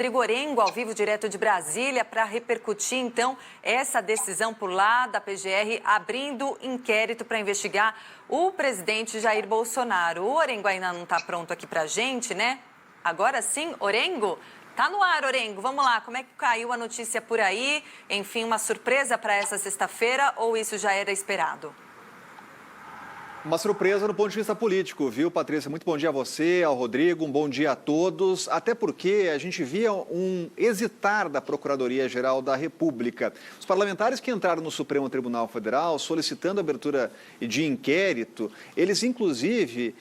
Rodrigo Orengo, ao vivo, direto de Brasília, para repercutir, então, essa decisão por lá da PGR, abrindo inquérito para investigar o presidente Jair Bolsonaro. O Orengo ainda não está pronto aqui para a gente, né? Agora sim, Orengo? Tá no ar, Orengo. Vamos lá, como é que caiu a notícia por aí? Enfim, uma surpresa para essa sexta-feira ou isso já era esperado? Uma surpresa do ponto de vista político, viu, Patrícia? Muito bom dia a você, ao Rodrigo, um bom dia a todos. Até porque a gente via um hesitar da Procuradoria-Geral da República. Os parlamentares que entraram no Supremo Tribunal Federal solicitando a abertura de inquérito, eles inclusive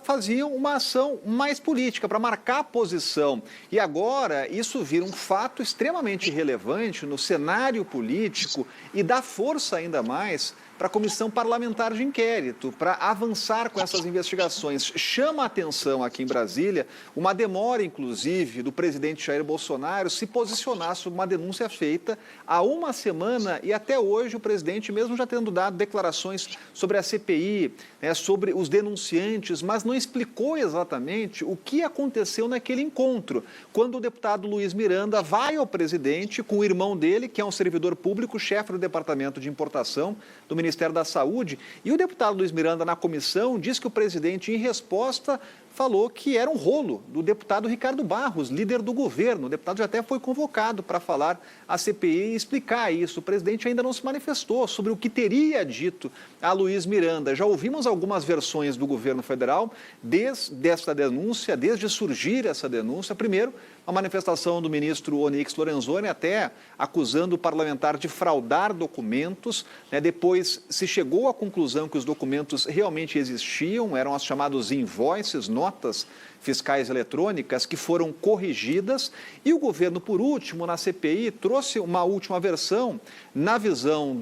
faziam uma ação mais política para marcar a posição. E agora isso vira um fato extremamente relevante no cenário político e dá força ainda mais para a Comissão Parlamentar de Inquérito, para avançar com essas investigações. Chama a atenção aqui em Brasília uma demora, inclusive, do presidente Jair Bolsonaro se posicionar sobre uma denúncia feita há uma semana e até hoje o presidente, mesmo já tendo dado declarações sobre a CPI, sobre os denunciantes, mas não explicou exatamente o que aconteceu naquele encontro, quando o deputado Luiz Miranda vai ao presidente com o irmão dele, que é um servidor público, chefe do Departamento de Importação do Ministério da Saúde, e o deputado Luiz Miranda, na comissão, diz que o presidente, em resposta, falou que era um rolo do deputado Ricardo Barros, líder do governo. O deputado já até foi convocado para falar à CPI e explicar isso. O presidente ainda não se manifestou sobre o que teria dito a Luiz Miranda. Já ouvimos algumas versões do governo federal desde essa denúncia, desde surgir essa denúncia. Primeiro, a manifestação do ministro Onyx Lorenzoni, até acusando o parlamentar de fraudar documentos. Depois se chegou à conclusão que os documentos realmente existiam, eram as chamados invoices, notas fiscais eletrônicas, que foram corrigidas. E o governo, por último, na CPI, trouxe uma última versão na visão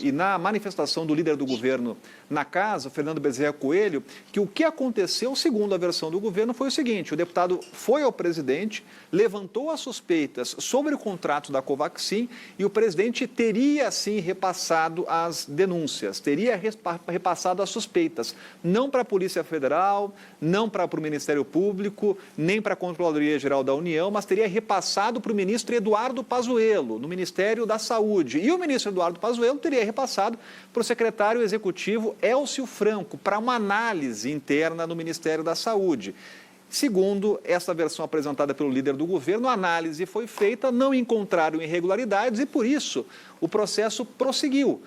e na manifestação do líder do governo na casa, Fernando Bezerra Coelho, que o que aconteceu, segundo a versão do governo, foi o seguinte: o deputado foi ao presidente, levantou as suspeitas sobre o contrato da Covaxin e o presidente teria, sim, repassado as denúncias, teria repassado as suspeitas, não para a Polícia Federal, não para o Ministério Público, nem para a Controladoria-Geral da União, mas teria repassado para o ministro Eduardo Pazuello, no Ministério da Saúde. E o ministro Eduardo Pazuello teria repassado para o secretário executivo Élcio Franco, para uma análise interna no Ministério da Saúde. Segundo essa versão apresentada pelo líder do governo, a análise foi feita, não encontraram irregularidades e, por isso, o processo prosseguiu.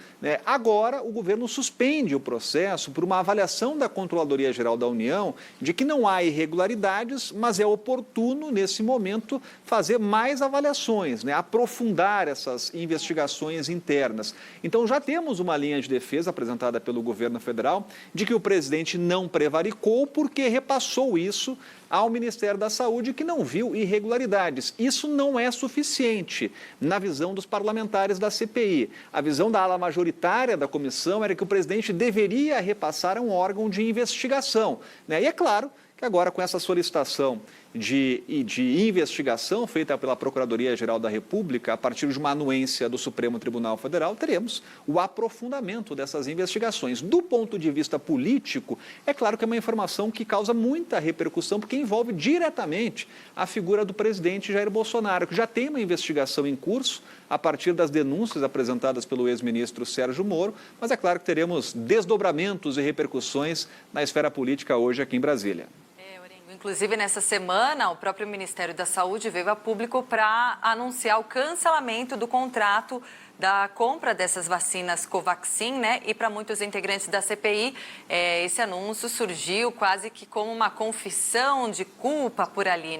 Agora, o governo suspende o processo por uma avaliação da Controladoria-Geral da União de que não há irregularidades, mas é oportuno, nesse momento, fazer mais avaliações, aprofundar essas investigações internas. Então, já temos uma linha de defesa apresentada pelo governo federal de que o presidente não prevaricou porque repassou isso ao Ministério da Saúde, que não viu irregularidades. Isso não é suficiente na visão dos parlamentares da CPI. A visão da ala majoritária da comissão era que o presidente deveria repassar a um órgão de investigação. E é claro que agora, com essa solicitação de investigação feita pela Procuradoria-Geral da República, a partir de uma anuência do Supremo Tribunal Federal, teremos o aprofundamento dessas investigações. Do ponto de vista político, é claro que é uma informação que causa muita repercussão, porque envolve diretamente a figura do presidente Jair Bolsonaro, que já tem uma investigação em curso a partir das denúncias apresentadas pelo ex-ministro Sérgio Moro, mas é claro que teremos desdobramentos e repercussões na esfera política hoje aqui em Brasília. Inclusive, nessa semana, o próprio Ministério da Saúde veio a público para anunciar o cancelamento do contrato da compra dessas vacinas Covaxin, E para muitos integrantes da CPI, esse anúncio surgiu quase que como uma confissão de culpa por ali,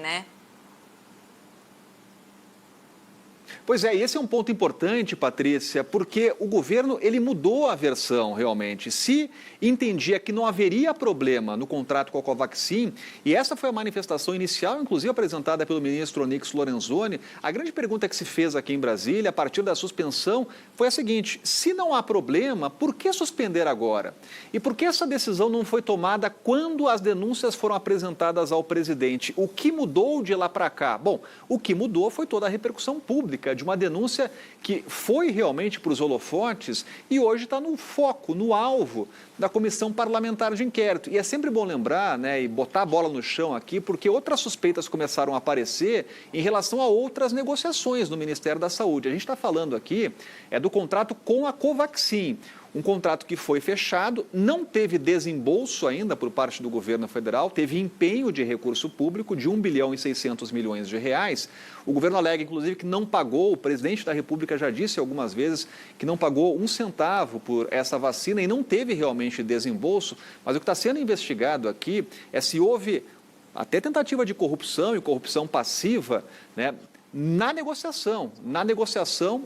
Pois é, esse é um ponto importante, Patrícia, porque o governo ele mudou a versão realmente. Se entendia que não haveria problema no contrato com a Covaxin, e essa foi a manifestação inicial, inclusive apresentada pelo ministro Onyx Lorenzoni, a grande pergunta que se fez aqui em Brasília, a partir da suspensão, foi a seguinte: se não há problema, por que suspender agora? E por que essa decisão não foi tomada quando as denúncias foram apresentadas ao presidente? O que mudou de lá para cá? Bom, o que mudou foi toda a repercussão pública República de uma denúncia que foi realmente para os holofotes e hoje está no foco, no alvo da Comissão Parlamentar de Inquérito. E é sempre bom lembrar, né, e botar a bola no chão aqui, porque outras suspeitas começaram a aparecer em relação a outras negociações no Ministério da Saúde. A gente está falando aqui do contrato com a Covaxin. Um contrato que foi fechado, não teve desembolso ainda por parte do governo federal, teve empenho de recurso público de 1 bilhão e 600 milhões de reais. O governo alega, inclusive, que não pagou, o presidente da República já disse algumas vezes que não pagou um centavo por essa vacina e não teve realmente desembolso, mas o que está sendo investigado aqui é se houve até tentativa de corrupção e corrupção passiva, né, na negociação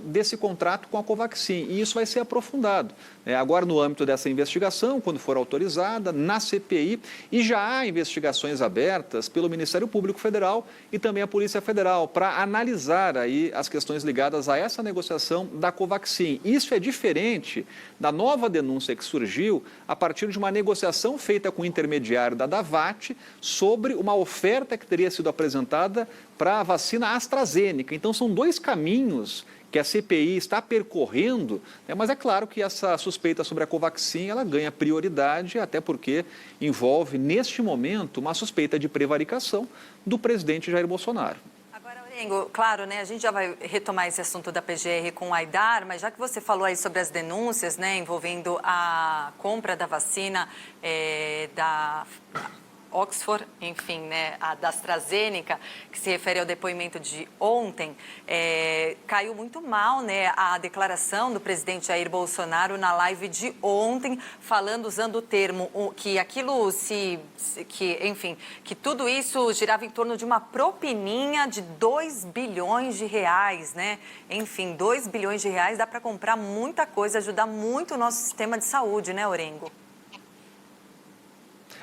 desse contrato com a Covaxin. E isso vai ser aprofundado. Agora, no âmbito dessa investigação, quando for autorizada, na CPI, e já há investigações abertas pelo Ministério Público Federal e também a Polícia Federal para analisar aí as questões ligadas a essa negociação da Covaxin. Isso é diferente da nova denúncia que surgiu a partir de uma negociação feita com o intermediário da Davat sobre uma oferta que teria sido apresentada para a vacina AstraZeneca. Então, são dois caminhos que a CPI está percorrendo, né? Mas é claro que essa suspeita sobre a Covaxin, ela ganha prioridade, até porque envolve, neste momento, uma suspeita de prevaricação do presidente Jair Bolsonaro. Agora, Orengo, claro, né, a gente já vai retomar esse assunto da PGR com o Aidar, mas já que você falou aí sobre as denúncias, né, envolvendo a compra da vacina da Oxford, enfim, né, a da AstraZeneca, que se refere ao depoimento de ontem, caiu muito mal, né, a declaração do presidente Jair Bolsonaro na live de ontem, falando, usando o termo que aquilo que tudo isso girava em torno de uma propininha de 2 bilhões de reais, né? Enfim, 2 bilhões de reais dá para comprar muita coisa, ajudar muito o nosso sistema de saúde, né, Orengo?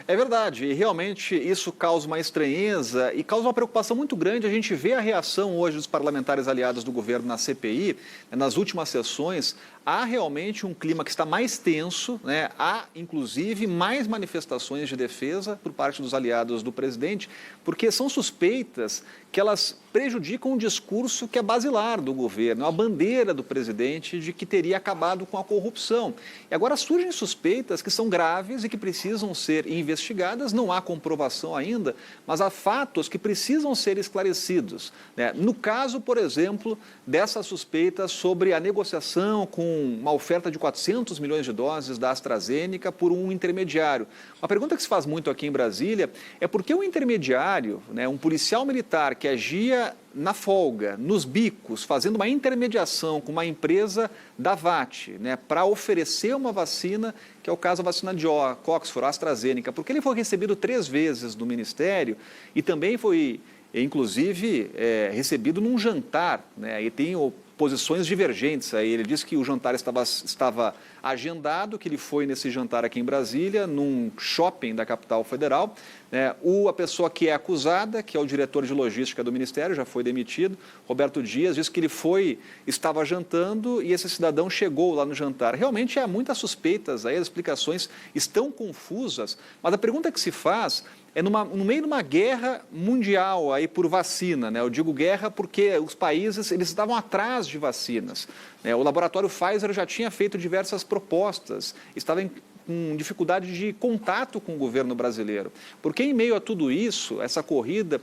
É verdade, e realmente isso causa uma estranheza e causa uma preocupação muito grande. A gente vê a reação hoje dos parlamentares aliados do governo na CPI, nas últimas sessões. Há realmente um clima que está mais tenso, né? Há, inclusive, mais manifestações de defesa por parte dos aliados do presidente, porque são suspeitas que elas prejudicam o discurso que é basilar do governo, a bandeira do presidente de que teria acabado com a corrupção. E agora surgem suspeitas que são graves e que precisam ser investigadas, não há comprovação ainda, mas há fatos que precisam ser esclarecidos, né? No caso, por exemplo, dessa suspeita sobre a negociação com uma oferta de 400 milhões de doses da AstraZeneca por um intermediário. Uma pergunta que se faz muito aqui em Brasília é por que o intermediário, né, um policial militar que agia na folga, nos bicos, fazendo uma intermediação com uma empresa da VAT, né, para oferecer uma vacina, que é o caso da vacina de Oxford, AstraZeneca, porque ele foi recebido 3 vezes no Ministério e também foi, inclusive, recebido num jantar, né, e tem posições divergentes aí. Ele disse que o jantar estava agendado, que ele foi nesse jantar aqui em Brasília, num shopping da capital federal. A pessoa que é acusada, que é o diretor de logística do Ministério, já foi demitido, Roberto Dias, disse que ele estava jantando e esse cidadão chegou lá no jantar. Realmente há muitas suspeitas aí, as explicações estão confusas, mas a pergunta que se faz é no meio de uma guerra mundial aí por vacina, né? Eu digo guerra porque os países eles estavam atrás de vacinas, né? O laboratório Pfizer já tinha feito diversas propostas, estava com dificuldade de contato com o governo brasileiro. Porque em meio a tudo isso, essa corrida,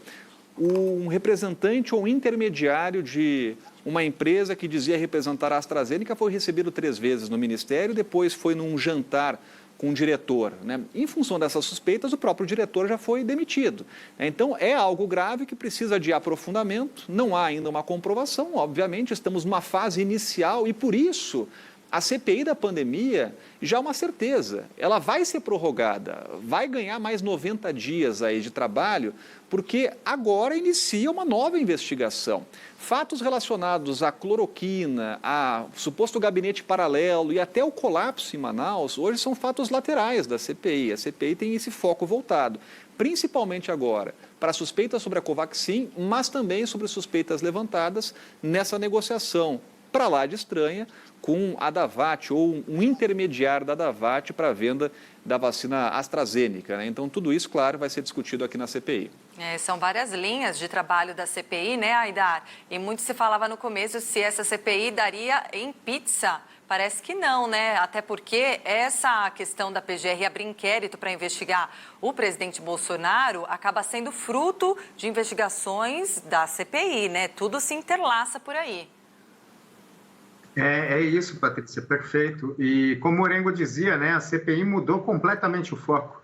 um representante ou um intermediário de uma empresa que dizia representar a AstraZeneca foi recebido 3 vezes no Ministério, depois foi num jantar com o diretor, né? Em função dessas suspeitas, o próprio diretor já foi demitido. Então, é algo grave que precisa de aprofundamento, não há ainda uma comprovação, obviamente, estamos numa fase inicial e, por isso, a CPI da pandemia já é uma certeza, ela vai ser prorrogada, vai ganhar mais 90 dias aí de trabalho, porque agora inicia uma nova investigação. Fatos relacionados à cloroquina, a suposto gabinete paralelo e até o colapso em Manaus, hoje são fatos laterais da CPI. A CPI tem esse foco voltado, principalmente agora, para suspeitas sobre a Covaxin, mas também sobre suspeitas levantadas nessa negociação para lá de estranha com a Davat ou um intermediário da Davat para a venda da vacina AstraZeneca, né? Então, tudo isso, claro, vai ser discutido aqui na CPI. São várias linhas de trabalho da CPI, né, Aidar? E muito se falava no começo se essa CPI daria em pizza. Parece que não, né? Até porque essa questão da PGR abrir inquérito para investigar o presidente Bolsonaro acaba sendo fruto de investigações da CPI, né? Tudo se interlaça por aí. É isso, Patrícia, perfeito. E como o Orengo dizia, né, a CPI mudou completamente o foco.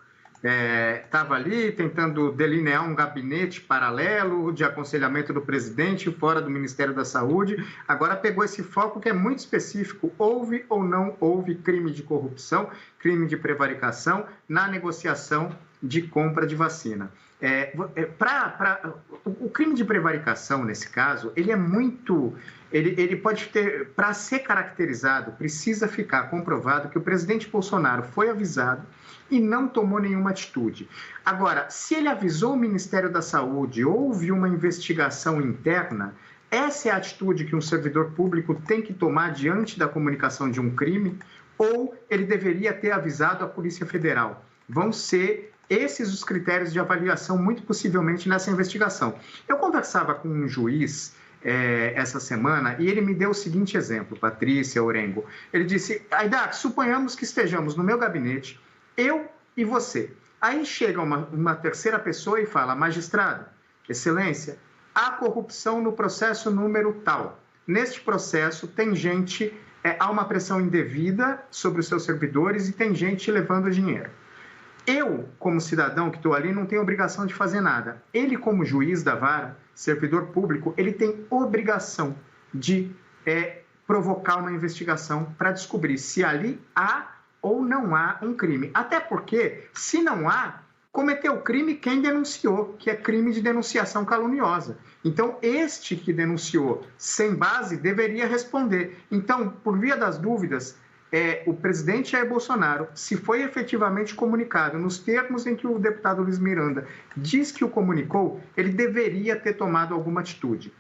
Estava ali tentando delinear um gabinete paralelo de aconselhamento do presidente fora do Ministério da Saúde. Agora pegou esse foco que é muito específico. Houve ou não houve crime de corrupção, crime de prevaricação na negociação de compra de vacina. O crime de prevaricação, nesse caso, ele é muito... Ele pode ter... Para ser caracterizado, precisa ficar comprovado que o presidente Bolsonaro foi avisado e não tomou nenhuma atitude. Agora, se ele avisou o Ministério da Saúde, houve uma investigação interna, essa é a atitude que um servidor público tem que tomar diante da comunicação de um crime, ou ele deveria ter avisado a Polícia Federal. Vão ser esses os critérios de avaliação, muito possivelmente, nessa investigação. Eu conversava com um juiz essa semana e ele me deu o seguinte exemplo, Patrícia, Orengo. Ele disse, Aidar, suponhamos que estejamos no meu gabinete, eu e você. Aí chega uma terceira pessoa e fala, magistrado, excelência, há corrupção no processo número tal. Neste processo tem gente, há uma pressão indevida sobre os seus servidores e tem gente levando dinheiro. Eu, como cidadão que estou ali, não tenho obrigação de fazer nada. Ele, como juiz da vara, servidor público, ele tem obrigação de provocar uma investigação para descobrir se ali há ou não há um crime. Até porque, se não há, cometeu o crime quem denunciou, que é crime de denunciação caluniosa. Então, este que denunciou sem base deveria responder. Então, por via das dúvidas, o presidente Jair Bolsonaro, se foi efetivamente comunicado nos termos em que o deputado Luiz Miranda diz que o comunicou, ele deveria ter tomado alguma atitude.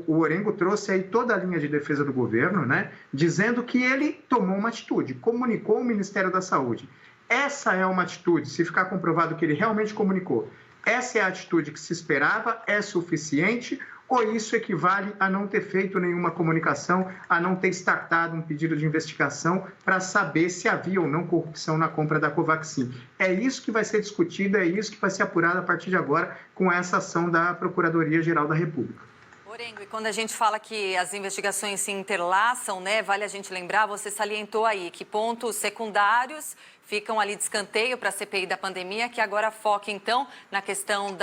O Orengo trouxe aí toda a linha de defesa do governo, né, dizendo que ele tomou uma atitude, comunicou o Ministério da Saúde. Essa é uma atitude, se ficar comprovado que ele realmente comunicou, essa é a atitude que se esperava, é suficiente, ou isso equivale a não ter feito nenhuma comunicação, a não ter startado um pedido de investigação para saber se havia ou não corrupção na compra da Covaxin. É isso que vai ser discutido, é isso que vai ser apurado a partir de agora com essa ação da Procuradoria-Geral da República. Orengo, e quando a gente fala que as investigações se interlaçam, né, vale a gente lembrar, você salientou aí que pontos secundários ficam ali de escanteio para a CPI da pandemia, que agora foca, então, na questão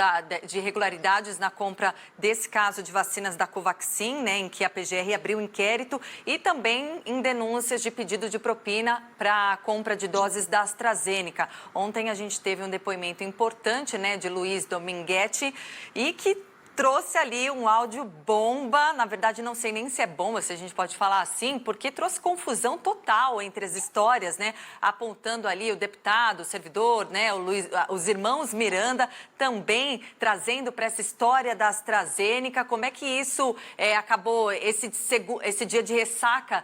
de irregularidades na compra desse caso de vacinas da Covaxin, né, em que a PGR abriu inquérito, e também em denúncias de pedido de propina para a compra de doses da AstraZeneca. Ontem a gente teve um depoimento importante, né, de Luiz Dominguete, e que trouxe ali um áudio bomba, na verdade não sei nem se é bomba, se a gente pode falar assim, porque trouxe confusão total entre as histórias, né? Apontando ali o deputado, o servidor, né? Os irmãos Miranda também trazendo para essa história da AstraZeneca. Como é que isso acabou, esse dia de ressaca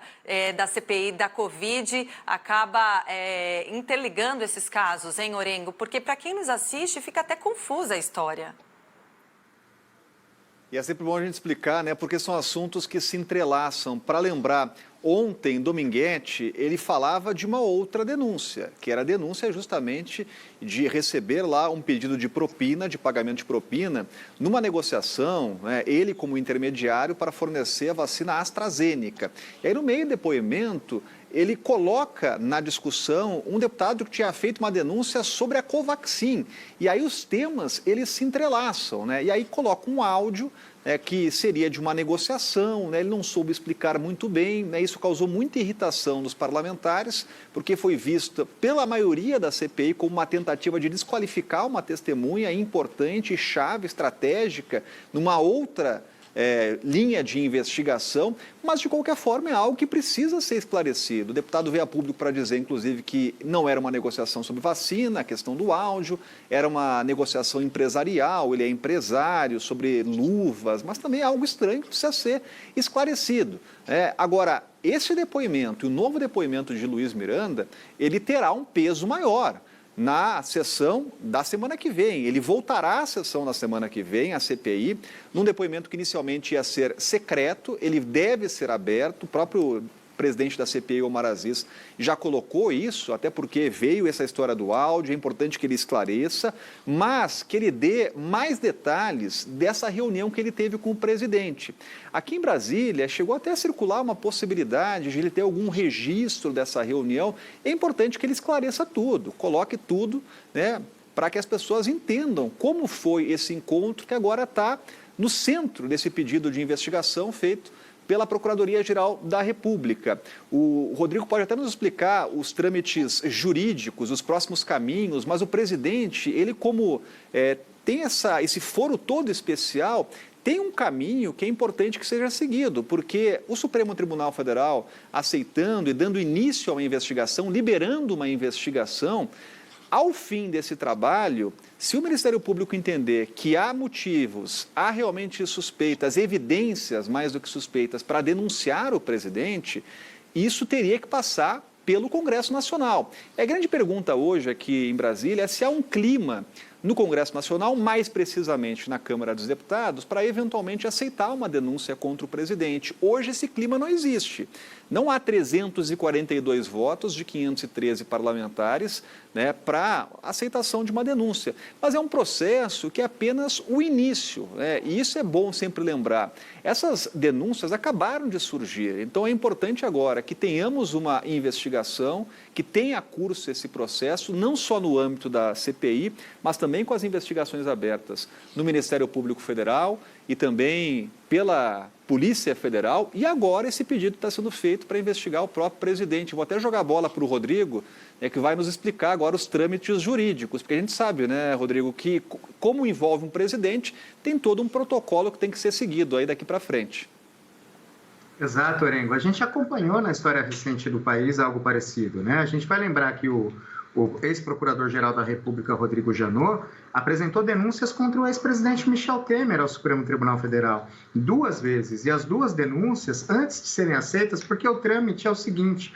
da CPI da Covid, acaba interligando esses casos, hein, Orengo? Porque para quem nos assiste fica até confusa a história. E é sempre bom a gente explicar, né, porque são assuntos que se entrelaçam. Para lembrar, ontem, Dominguete, ele falava de uma outra denúncia, que era a denúncia justamente de receber lá um pedido de propina, de pagamento de propina, numa negociação, né, ele como intermediário para fornecer a vacina AstraZeneca. E aí, no meio do depoimento, ele coloca na discussão um deputado que tinha feito uma denúncia sobre a Covaxin. E aí os temas, eles se entrelaçam, né? E aí coloca um áudio que seria de uma negociação, né? Ele não soube explicar muito bem, né? Isso causou muita irritação dos parlamentares, porque foi visto pela maioria da CPI como uma tentativa de desqualificar uma testemunha importante, chave, estratégica, numa outra linha de investigação, mas de qualquer forma é algo que precisa ser esclarecido. O deputado veio a público para dizer, inclusive, que não era uma negociação sobre vacina, a questão do áudio, era uma negociação empresarial, ele é empresário, sobre luvas, mas também é algo estranho que precisa ser esclarecido. Agora, esse depoimento, o novo depoimento de Luiz Miranda, ele terá um peso maior. na sessão da semana que vem. Ele voltará à sessão na semana que vem, a CPI, num depoimento que inicialmente ia ser secreto, ele deve ser aberto. O próprio presidente da CPI, Omar Aziz, já colocou isso, até porque veio essa história do áudio, é importante que ele esclareça, mas que ele dê mais detalhes dessa reunião que ele teve com o presidente. Aqui em Brasília, chegou até a circular uma possibilidade de ele ter algum registro dessa reunião. É importante que ele esclareça tudo, coloque tudo, né, para que as pessoas entendam como foi esse encontro que agora está no centro desse pedido de investigação feito pela Procuradoria-Geral da República. O Rodrigo pode até nos explicar os trâmites jurídicos, os próximos caminhos, mas o presidente, ele como tem esse foro todo especial, tem um caminho que é importante que seja seguido, porque o Supremo Tribunal Federal, aceitando e dando início a uma investigação, liberando uma investigação, ao fim desse trabalho, se o Ministério Público entender que há motivos, há realmente suspeitas, evidências mais do que suspeitas para denunciar o presidente, isso teria que passar pelo Congresso Nacional. A grande pergunta hoje aqui em Brasília é se há um clima no Congresso Nacional, mais precisamente na Câmara dos Deputados, para eventualmente aceitar uma denúncia contra o presidente. Hoje esse clima não existe. Não há 342 votos de 513 parlamentares, né, para aceitação de uma denúncia. Mas é um processo que é apenas o início, né, e isso é bom sempre lembrar. Essas denúncias acabaram de surgir, então é importante agora que tenhamos uma investigação, que tenha curso esse processo, não só no âmbito da CPI, mas também com as investigações abertas no Ministério Público Federal e também pela Polícia Federal. E agora esse pedido está sendo feito para investigar o próprio presidente. Vou até jogar a bola para o Rodrigo, que vai nos explicar agora os trâmites jurídicos, porque a gente sabe, né, Rodrigo, que como envolve um presidente, tem todo um protocolo que tem que ser seguido aí daqui para frente. Exato, Orengo. A gente acompanhou na história recente do país algo parecido, né? A gente vai lembrar que o ex-procurador-geral da República, Rodrigo Janot, apresentou denúncias contra o ex-presidente Michel Temer ao Supremo Tribunal Federal 2 vezes. E as 2 denúncias, antes de serem aceitas, porque o trâmite é o seguinte: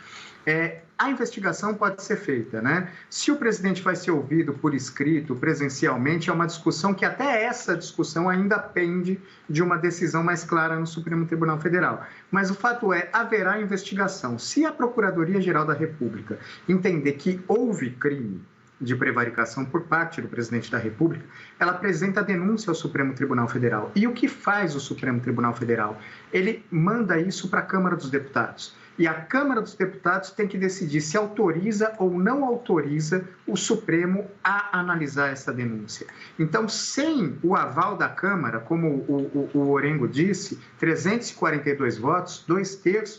a investigação pode ser feita, né? Se o presidente vai ser ouvido por escrito, presencialmente, é uma discussão que até essa discussão ainda pende de uma decisão mais clara no Supremo Tribunal Federal. Mas o fato é, haverá investigação. Se a Procuradoria-Geral da República entender que houve crime de prevaricação por parte do presidente da República, ela apresenta a denúncia ao Supremo Tribunal Federal. E o que faz o Supremo Tribunal Federal? Ele manda isso para a Câmara dos Deputados. E a Câmara dos Deputados tem que decidir se autoriza ou não autoriza o Supremo a analisar essa denúncia. Então, sem o aval da Câmara, como o Orengo disse, 342 votos, 2/3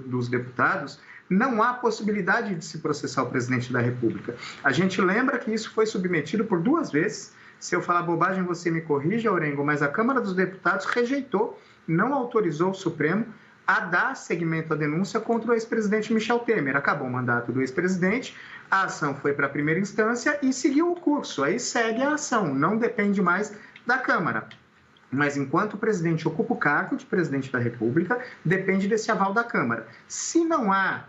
dos deputados, não há possibilidade de se processar o presidente da República. A gente lembra que isso foi submetido por 2 vezes. Se eu falar bobagem, você me corrija, Orengo, mas a Câmara dos Deputados rejeitou, não autorizou o Supremo a dar seguimento à denúncia contra o ex-presidente Michel Temer. Acabou o mandato do ex-presidente, a ação foi para a primeira instância e seguiu o curso. Aí segue a ação, não depende mais da Câmara. Mas enquanto o presidente ocupa o cargo de presidente da República, depende desse aval da Câmara. Se não há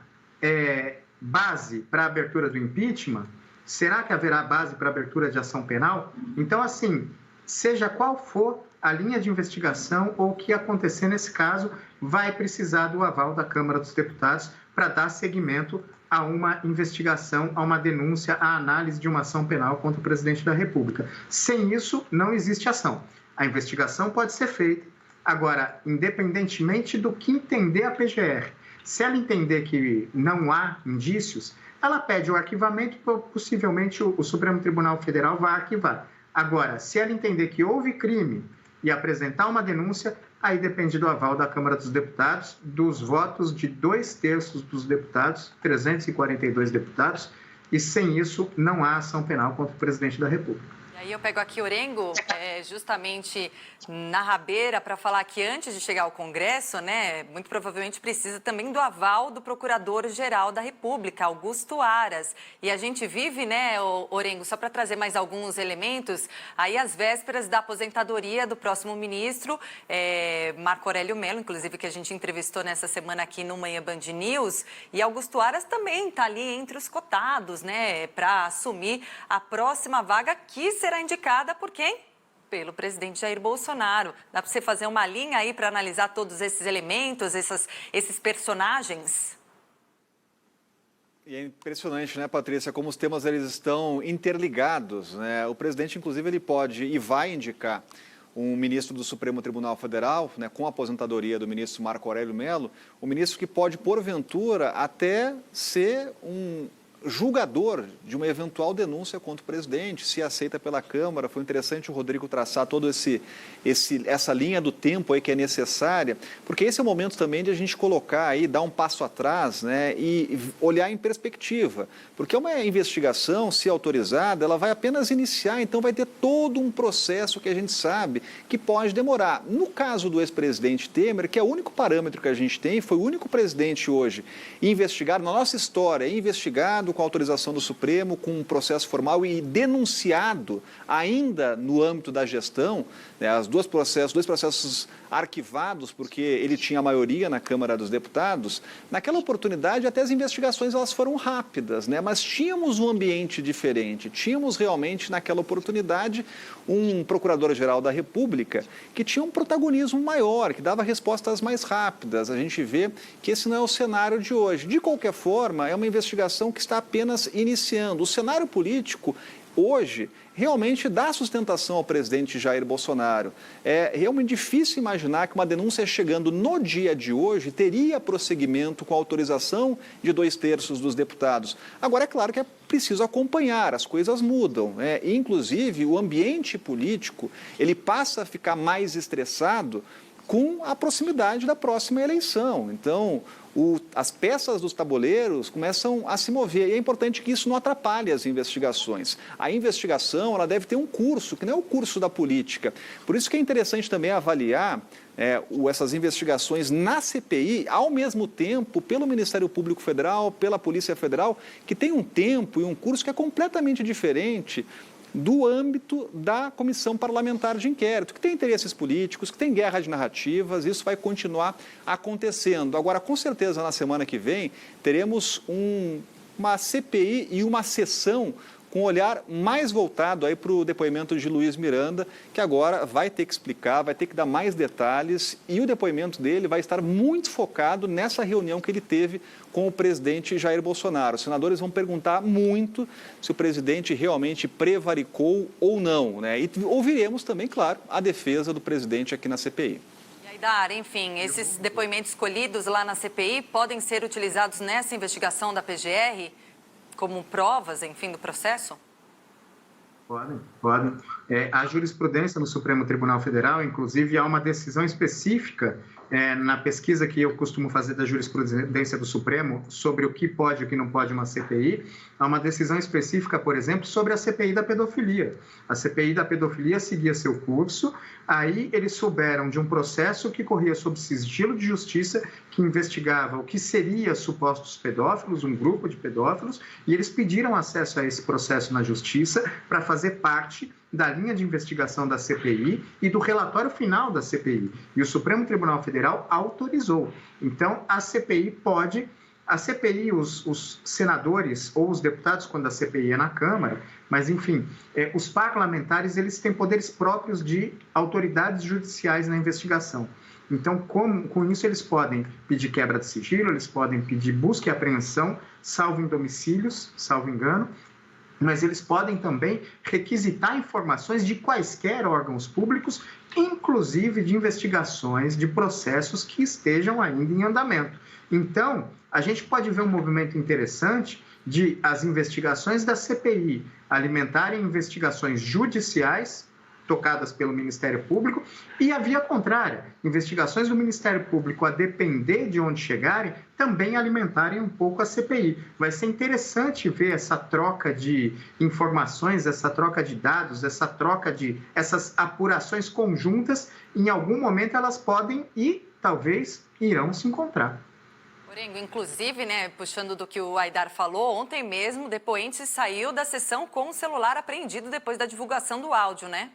base para a abertura do impeachment, será que haverá base para a abertura de ação penal? Então, assim, seja qual for a linha de investigação ou o que acontecer nesse caso, vai precisar do aval da Câmara dos Deputados para dar seguimento a uma investigação, a uma denúncia, à análise de uma ação penal contra o presidente da República. Sem isso, não existe ação. A investigação pode ser feita. Agora, independentemente do que entender a PGR, se ela entender que não há indícios, ela pede o arquivamento e possivelmente o Supremo Tribunal Federal vai arquivar. Agora, se ela entender que houve crime e apresentar uma denúncia, aí depende do aval da Câmara dos Deputados, dos votos de 2/3 dos deputados, 342 deputados, e sem isso não há ação penal contra o presidente da República. Aí eu pego aqui Orengo, justamente na rabeira, para falar que antes de chegar ao Congresso, né, muito provavelmente precisa também do aval do Procurador-Geral da República, Augusto Aras. E a gente vive, né, Orengo, só para trazer mais alguns elementos, aí às vésperas da aposentadoria do próximo ministro, Marco Aurélio Mello, inclusive que a gente entrevistou nessa semana aqui no Manhã Band News, e Augusto Aras também está ali entre os cotados, né, para assumir a próxima vaga que será indicada por quem? Pelo presidente Jair Bolsonaro. Dá para você fazer uma linha aí para analisar todos esses elementos, esses personagens? E é impressionante, né, Patrícia, como os temas eles estão interligados, né? O presidente, inclusive, ele pode e vai indicar um ministro do Supremo Tribunal Federal, né, com a aposentadoria do ministro Marco Aurélio Mello, um ministro que pode, porventura, até ser um julgador de uma eventual denúncia contra o presidente, se aceita pela Câmara. Foi interessante o Rodrigo traçar toda essa linha do tempo aí que é necessária, porque esse é o momento também de a gente colocar aí, dar um passo atrás, né, e olhar em perspectiva, porque uma investigação, se autorizada, ela vai apenas iniciar, então vai ter todo um processo que a gente sabe que pode demorar. No caso do ex-presidente Temer, que é o único parâmetro que a gente tem, foi o único presidente hoje investigado, na nossa história, investigado com autorização do Supremo, com um processo formal e denunciado ainda no âmbito da gestão, né, dois processos arquivados, porque ele tinha a maioria na Câmara dos Deputados. Naquela oportunidade, até as investigações elas foram rápidas, né, mas tínhamos um ambiente diferente, tínhamos realmente naquela oportunidade um Procurador-Geral da República que tinha um protagonismo maior, que dava respostas mais rápidas. A gente vê que esse não é o cenário de hoje. De qualquer forma, é uma investigação que está apenas iniciando. O cenário político hoje realmente dá sustentação ao presidente Jair Bolsonaro. É realmente difícil imaginar que uma denúncia chegando no dia de hoje teria prosseguimento com a autorização de 2/3 dos deputados. Agora, é claro que é preciso acompanhar, as coisas mudam, né? Inclusive, o ambiente político ele passa a ficar mais estressado com a proximidade da próxima eleição. Então, as peças dos tabuleiros começam a se mover e é importante que isso não atrapalhe as investigações. A investigação ela deve ter um curso, que não é o curso da política. Por isso que é interessante também avaliar essas investigações na CPI, ao mesmo tempo, pelo Ministério Público Federal, pela Polícia Federal, que tem um tempo e um curso que é completamente diferente do âmbito da Comissão Parlamentar de Inquérito, que tem interesses políticos, que tem guerra de narrativas, isso vai continuar acontecendo. Agora, com certeza, na semana que vem, teremos uma CPI e uma sessão com um olhar mais voltado aí para o depoimento de Luiz Miranda, que agora vai ter que explicar, vai ter que dar mais detalhes e o depoimento dele vai estar muito focado nessa reunião que ele teve com o presidente Jair Bolsonaro. Os senadores vão perguntar muito se o presidente realmente prevaricou ou não, né? E ouviremos também, claro, a defesa do presidente aqui na CPI. Dar, enfim, esses depoimentos escolhidos lá na CPI podem ser utilizados nessa investigação da PGR como provas, enfim, do processo? Podem. A jurisprudência no Supremo Tribunal Federal, inclusive, há uma decisão específica na pesquisa que eu costumo fazer da jurisprudência do Supremo sobre o que pode e o que não pode uma CPI, há uma decisão específica, por exemplo, sobre a CPI da pedofilia. A CPI da pedofilia seguia seu curso, aí eles souberam de um processo que corria sob sigilo de justiça, que investigava o que seria supostos pedófilos, um grupo de pedófilos, e eles pediram acesso a esse processo na justiça para fazer parte da linha de investigação da CPI e do relatório final da CPI. E o Supremo Tribunal Federal autorizou. Então, a CPI pode... A CPI, os senadores ou os deputados, quando a CPI é na Câmara, mas, enfim, os parlamentares, eles têm poderes próprios de autoridades judiciais na investigação. Então, com isso, eles podem pedir quebra de sigilo, eles podem pedir busca e apreensão, salvo em domicílios, salvo engano, mas eles podem também requisitar informações de quaisquer órgãos públicos, inclusive de investigações de processos que estejam ainda em andamento. Então, a gente pode ver um movimento interessante de as investigações da CPI alimentarem investigações judiciais tocadas pelo Ministério Público, e a via contrária, investigações do Ministério Público, a depender de onde chegarem, também alimentarem um pouco a CPI. Vai ser interessante ver essa troca de informações, essa troca de dados, essas apurações conjuntas. Em algum momento elas podem e talvez irão se encontrar. Orengo, inclusive, né, puxando do que o Aidar falou, ontem mesmo o depoente saiu da sessão com o celular apreendido depois da divulgação do áudio, né?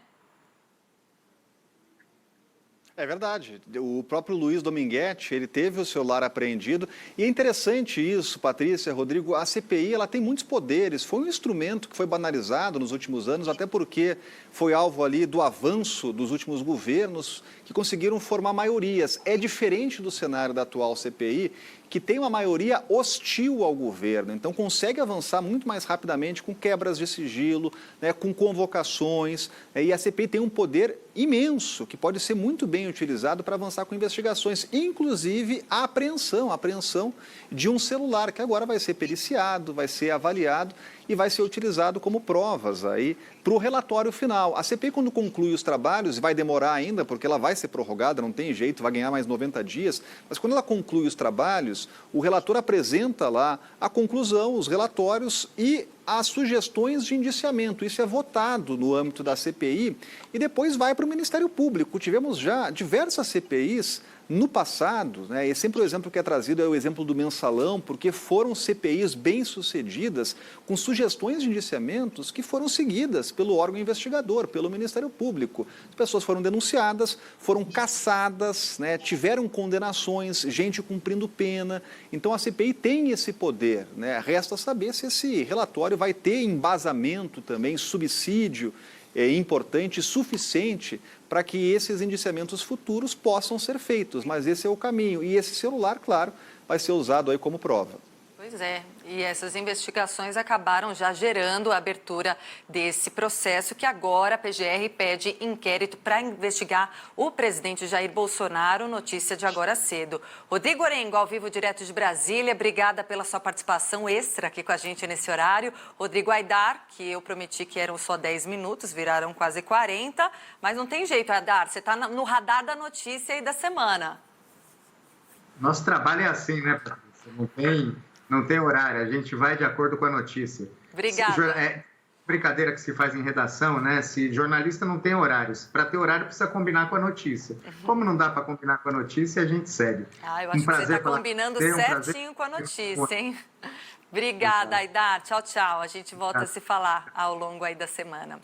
É verdade. O próprio Luiz Dominguete, ele teve o celular apreendido. E é interessante isso, Patrícia, Rodrigo, a CPI ela tem muitos poderes. Foi um instrumento que foi banalizado nos últimos anos, até porque foi alvo ali do avanço dos últimos governos que conseguiram formar maiorias. É diferente do cenário da atual CPI, que tem uma maioria hostil ao governo, então consegue avançar muito mais rapidamente com quebras de sigilo, né, com convocações, e a CPI tem um poder imenso, que pode ser muito bem utilizado para avançar com investigações, inclusive a apreensão de um celular, que agora vai ser periciado, vai ser avaliado e vai ser utilizado como provas aí para o relatório final. A CPI, quando conclui os trabalhos, vai demorar ainda, porque ela vai ser prorrogada, não tem jeito, vai ganhar mais 90 dias, mas quando ela conclui os trabalhos, o relator apresenta lá a conclusão, os relatórios e as sugestões de indiciamento. Isso é votado no âmbito da CPI e depois vai para o Ministério Público. Tivemos já diversas CPIs no passado, né, e sempre o exemplo que é trazido é o exemplo do Mensalão, porque foram CPIs bem-sucedidas com sugestões de indiciamentos que foram seguidas pelo órgão investigador, pelo Ministério Público. As pessoas foram denunciadas, foram cassadas, né, tiveram condenações, gente cumprindo pena. Então a CPI tem esse poder, né? Resta saber se esse relatório vai ter embasamento também, subsídio importante, suficiente para que esses indiciamentos futuros possam ser feitos, mas esse é o caminho. E esse celular, claro, vai ser usado aí como prova. Pois é, e essas investigações acabaram já gerando a abertura desse processo que agora a PGR pede inquérito para investigar o presidente Jair Bolsonaro, notícia de agora cedo. Rodrigo Orengo, ao vivo direto de Brasília, obrigada pela sua participação extra aqui com a gente nesse horário. Rodrigo Aidar, que eu prometi que eram só 10 minutos, viraram quase 40, mas não tem jeito, Aidar, você está no radar da notícia e da semana. Nosso trabalho é assim, né, Patrícia? Não tem horário, a gente vai de acordo com a notícia. Obrigada. É brincadeira que se faz em redação, né? Se jornalista não tem horários, para ter horário precisa combinar com a notícia. Como não dá para combinar com a notícia, a gente segue. Eu acho que você está combinando certinho com a notícia, hein? Obrigada, Aidar. Tchau, tchau. A gente volta a se falar ao longo aí da semana.